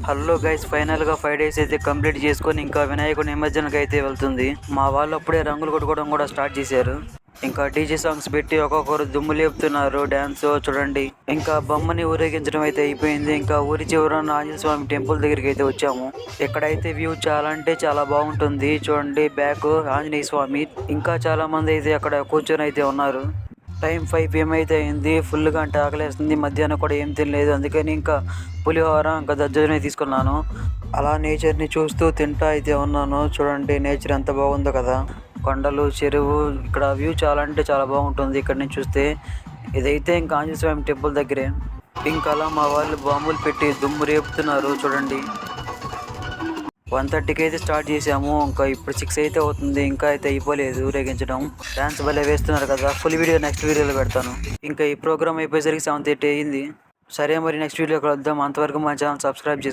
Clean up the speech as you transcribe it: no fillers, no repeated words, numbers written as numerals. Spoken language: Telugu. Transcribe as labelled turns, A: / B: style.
A: హలో గైస్, ఫైనల్గా 5 days అయితే కంప్లీట్ చేసుకొని ఇంకా వినాయకుడి నిమజ్జనకి అయితే వెళ్తుంది. మా వాళ్ళు అప్పుడే రంగులు కొట్టుకోవడం కూడా స్టార్ట్ చేశారు. ఇంకా డీజే సాంగ్స్ పెట్టి ఒక్కొక్కరు దుమ్ము లేపుతున్నారు, డ్యాన్స్ చూడండి. ఇంకా బొమ్మని ఊరేగించడం అయితే అయిపోయింది. ఇంకా ఊరి చివరన ఆంజనేయ స్వామి టెంపుల్ దగ్గరికి అయితే వచ్చాము. ఇక్కడైతే వ్యూ చాలా అంటే చాలా బాగుంటుంది. చూడండి బ్యాక్ ఆంజనేయ స్వామి. ఇంకా చాలా మంది అయితే అక్కడ కూర్చొని అయితే ఉన్నారు. టైం 5 PM అయితే అయింది. ఫుల్గా అంటే ఆకలేస్తుంది. మధ్యాహ్నం కూడా ఏం తినలేదు. అందుకని ఇంకా పులిహోర ఇంకా దద్దోజనం తీసుకున్నాను. అలా నేచర్ని చూస్తూ తింటా అయితే ఉన్నాను. చూడండి నేచర్ ఎంత బాగుందో కదా. కొండలు, చెరువు, ఇక్కడ వ్యూ చాలా అంటే చాలా బాగుంటుంది ఇక్కడ నుంచి చూస్తే. ఇదైతే ఇంకా ఆంజనేయ స్వామి టెంపుల్ దగ్గరే. ఇంకా అలా మా వాళ్ళు బాంబులు పెట్టి దుమ్ము రేపుతున్నారు చూడండి. 1:30కి అయితే స్టార్ట్ చేసాము. ఇంకా ఇప్పుడు 6 అయితే అవుతుంది. ఇంకా అయితే అయిపోలేదు ఊరేగించడం. డాన్స్ భలే వేస్తున్నారు కదా. ఫుల్ వీడియో నెక్స్ట్ వీడియోలో పెడతాను. ఇంకా ఈ ప్రోగ్రామ్ అయిపోయేసరికి 7:30 అయింది. సరే మరి నెక్స్ట్ వీడియో కలుద్దాం. అంతవరకు మా ఛానల్ సబ్స్క్రైబ్ చేసుకోండి.